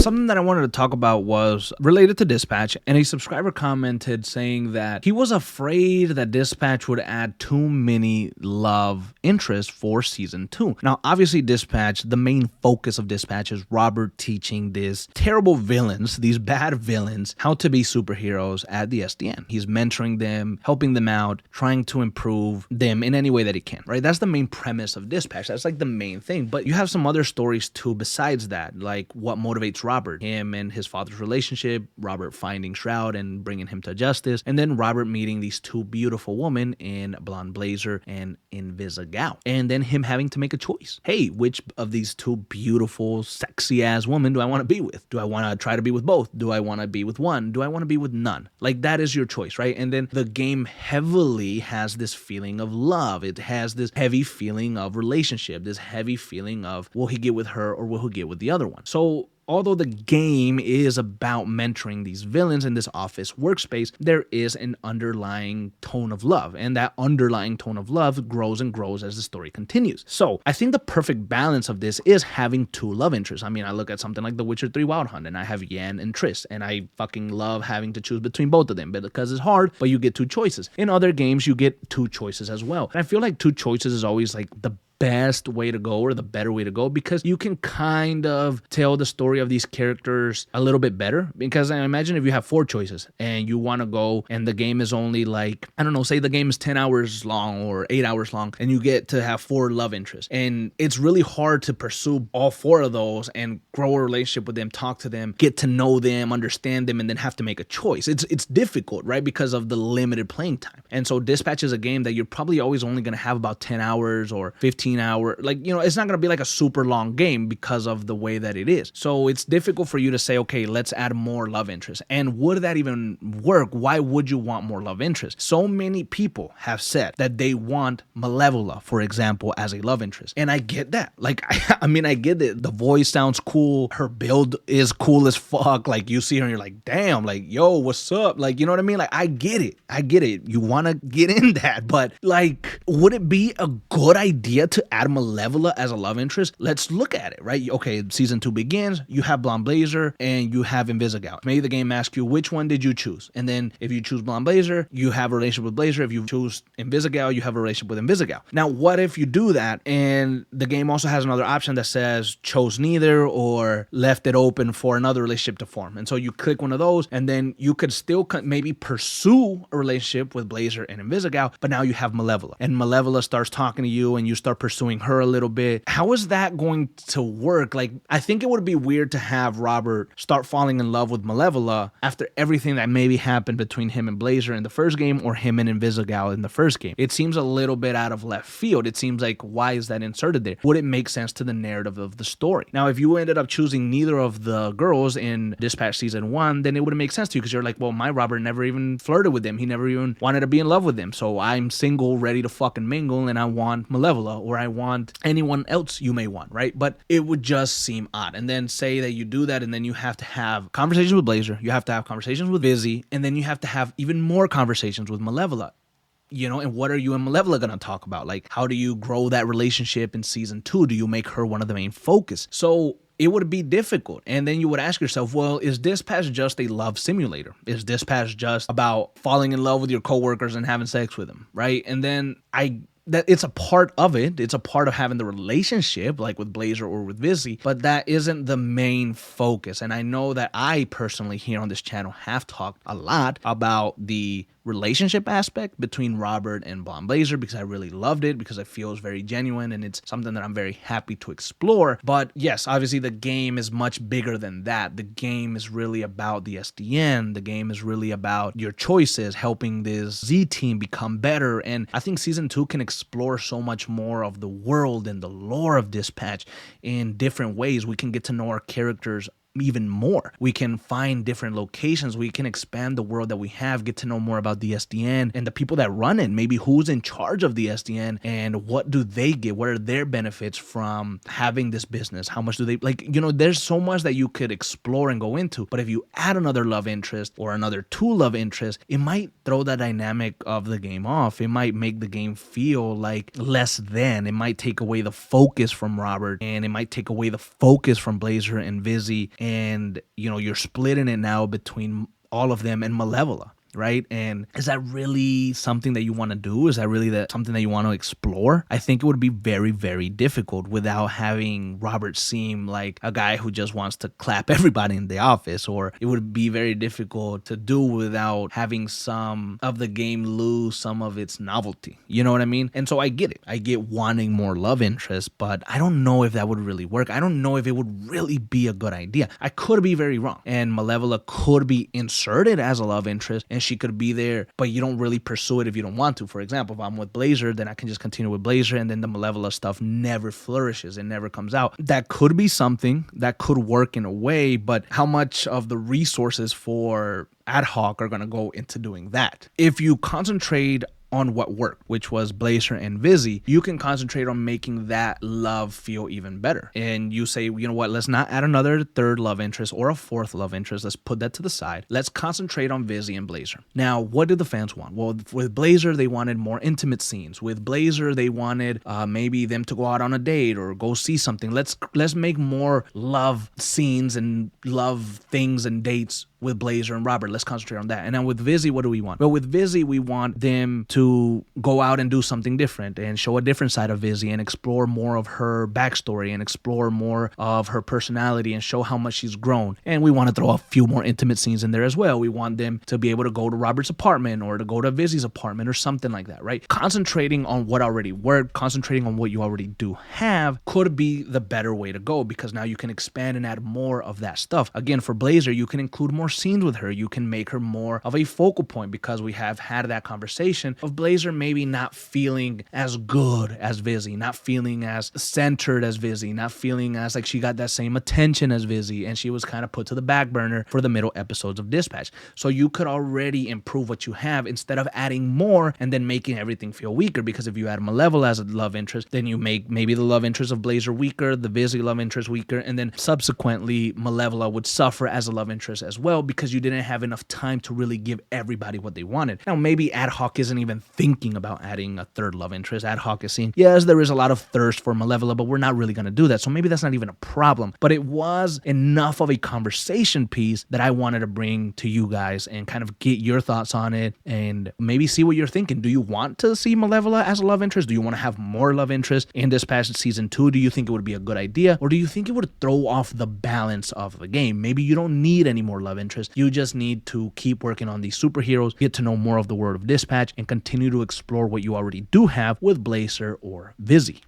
something that I wanted to talk about was related to Dispatch, and a subscriber commented saying that he was afraid that Dispatch would add too many love interests for season 2. Now, obviously, Dispatch, the main focus of Dispatch is Robert teaching these terrible villains, these bad villains, how to be superheroes at the SDN. He's mentoring them, helping them out, trying to improve them in any way that he can, right? That's the main premise of Dispatch. That's like the main thing. But you have some other stories too besides that, like what motivates Robert, him and his father's relationship, Robert finding Shroud and bringing him to justice, and then Robert meeting these two beautiful women in Blonde Blazer and Invisigal, and then him having to make a choice. Hey, which of these two beautiful, sexy ass women do I want to be with? Do I want to try to be with both? Do I want to be with one? Do I want to be with none? Like, that is your choice, right? And then the game heavily has this feeling of love. It has this heavy feeling of relationship, this heavy feeling of, will he get with her or will he get with the other one? So although the game is about mentoring these villains in this office workspace, there is an underlying tone of love, and that underlying tone of love grows and grows as the story continues. So I think the perfect balance of this is having two love interests. I mean, I look at something like The Witcher 3 Wild Hunt, and I have Yen and Triss, and I fucking love having to choose between both of them, but because it's hard, but you get two choices. In other games, you get two choices as well. And I feel like two choices is always like the best way to go, or the better way to go, because you can kind of tell the story of these characters a little bit better. Because I imagine if you have 4 choices and you want to go and the game is only like, I don't know, say the game is 10 hours long or 8 hours long, and you get to have 4 love interests, and it's really hard to pursue all 4 of those and grow a relationship with them, talk to them, get to know them, understand them, and then have to make a choice. It's difficult, right? Because of the limited playing time. And so Dispatch is a game that you're probably always only going to have about 10 hours or 15 hour, like, you know, it's not going to be like a super long game because of the way that it is. So it's difficult for you to say, okay, let's add more love interest. And would that even work? Why would you want more love interest? So many people have said that they want Malevola, for example, as a love interest. And I get that. Like, I mean, I get it. The voice sounds cool. Her build is cool as fuck. Like, you see her and you're like, damn, like, yo, what's up? Like, you know what I mean? Like, I get it. You want to get in that. But like, would it be a good idea to add Malevola as a love interest? Let's look at it, right? Okay, season 2 begins. You have Blonde Blazer and you have Invisigal. Maybe the game asks you, which one did you choose? And then if you choose Blonde Blazer, you have a relationship with Blazer. If you choose Invisigal, you have a relationship with Invisigal. Now, what if you do that and the game also has another option that says chose neither or left it open for another relationship to form? And so you click one of those, and then you could still maybe pursue a relationship with Blazer and Invisigal, but now you have Malevola, and Malevola starts talking to you and you start pursuing her a little bit. How is that going to work? Like, I think it would be weird to have Robert start falling in love with Malevola after everything that maybe happened between him and Blazer in the first game, or him and Invisigal in the first game. It seems a little bit out of left field. It seems like, why is that inserted there? Would it make sense to the narrative of the story? Now, if you ended up choosing neither of the girls in Dispatch season 1, then it wouldn't make sense to you, because you're like, well, my Robert never even flirted with them. He never even wanted to be in love with them. So I'm single, ready to fucking mingle, and I want Malevola, or I want anyone else you may want, right? But it would just seem odd. And then say that you do that, and then you have to have conversations with Blazer, you have to have conversations with Vizzy, and then you have to have even more conversations with Malevola. You know, and what are you and Malevola going to talk about? Like, how do you grow that relationship in season 2? Do you make her one of the main focus? So it would be difficult. And then you would ask yourself, well, is Dispatch just a love simulator? Is Dispatch just about falling in love with your coworkers and having sex with them, right? And then that it's a part of it. It's a part of having the relationship, like with Blazer or with Vizzy, but that isn't the main focus. And I know that I personally here on this channel have talked a lot about the relationship aspect between Robert and Blonde Blazer, because I really loved it, because it feels very genuine and it's something that I'm very happy to explore. But yes, obviously the game is much bigger than that. The game is really about the SDN. The game is really about your choices, helping this Z team become better. And I think season 2 can explore so much more of the world and the lore of Dispatch in different ways. We can get to know our characters even more. We can find different locations. We can expand the world that we have, get to know more about the SDN and the people that run it. Maybe who's in charge of the SDN and what do they get? What are their benefits from having this business? How much do they, like, you know, there's so much that you could explore and go into. But if you add another love interest or another 2 love interests, it might throw the dynamic of the game off. It might make the game feel like less than. It might take away the focus from Robert, and it might take away the focus from Blazer and Vizzy. and you're splitting it now between all of them and Malevola, right? And is that really something that you want to do? Is that really something that you want to explore? I think it would be very, very difficult without having Robert seem like a guy who just wants to clap everybody in the office, or it would be very difficult to do without having some of the game lose some of its novelty. You know what I mean? And so I get it. I get wanting more love interest, but I don't know if that would really work. I don't know if it would really be a good idea. I could be very wrong. And Malevola could be inserted as a love interest, and she could be there, but you don't really pursue it if you don't want to. For example, if I'm with Blazer, then I can just continue with Blazer, and then the Malevola stuff never flourishes and never comes out. That could be something that could work in a way, but how much of the resources for adhoc are going to go into doing that? If you concentrate on what worked, which was Blazer and Vizzy, you can concentrate on making that love feel even better. And you say, you know what, let's not add another third love interest or a fourth love interest. Let's put that to the side. Let's concentrate on Vizzy and Blazer. Now, what did the fans want? Well, with Blazer, they wanted more intimate scenes. With Blazer, they wanted maybe them to go out on a date or go see something. Let's make more love scenes and love things and dates with Blazer and Robert. Let's concentrate on that. And then with Vizzy, what do we want? Well, with Vizzy, we want them to go out and do something different and show a different side of Vizzy and explore more of her backstory and explore more of her personality and show how much she's grown. And we want to throw a few more intimate scenes in there as well. We want them to be able to go to Robert's apartment or to go to Vizzy's apartment or something like that, right? Concentrating on what already worked, concentrating on what you already do have could be the better way to go, because now you can expand and add more of that stuff. Again, for Blazer, you can include more scenes with her. You can make her more of a focal point, because we have had that conversation of Blazer maybe not feeling as good as Vizzy, not feeling as centered as Vizzy, not feeling as like she got that same attention as Vizzy, and she was kind of put to the back burner for the middle episodes of Dispatch. So you could already improve what you have instead of adding more and then making everything feel weaker, because if you add Malevola as a love interest, then you make maybe the love interest of Blazer weaker, the Vizzy love interest weaker, and then subsequently Malevola would suffer as a love interest as well, because you didn't have enough time to really give everybody what they wanted. Now, maybe adhoc isn't even thinking about adding a third love interest. Adhoc is seeing, yes, there is a lot of thirst for Malevola, but we're not really going to do that. So maybe that's not even a problem. But it was enough of a conversation piece that I wanted to bring to you guys and kind of get your thoughts on it and maybe see what you're thinking. Do you want to see Malevola as a love interest? Do you want to have more love interest in Dispatch season 2? Do you think it would be a good idea? Or do you think it would throw off the balance of the game? Maybe you don't need any more love interest. You just need to keep working on these superheroes, get to know more of the world of Dispatch, and continue to explore what you already do have with Blazer or Vizzy.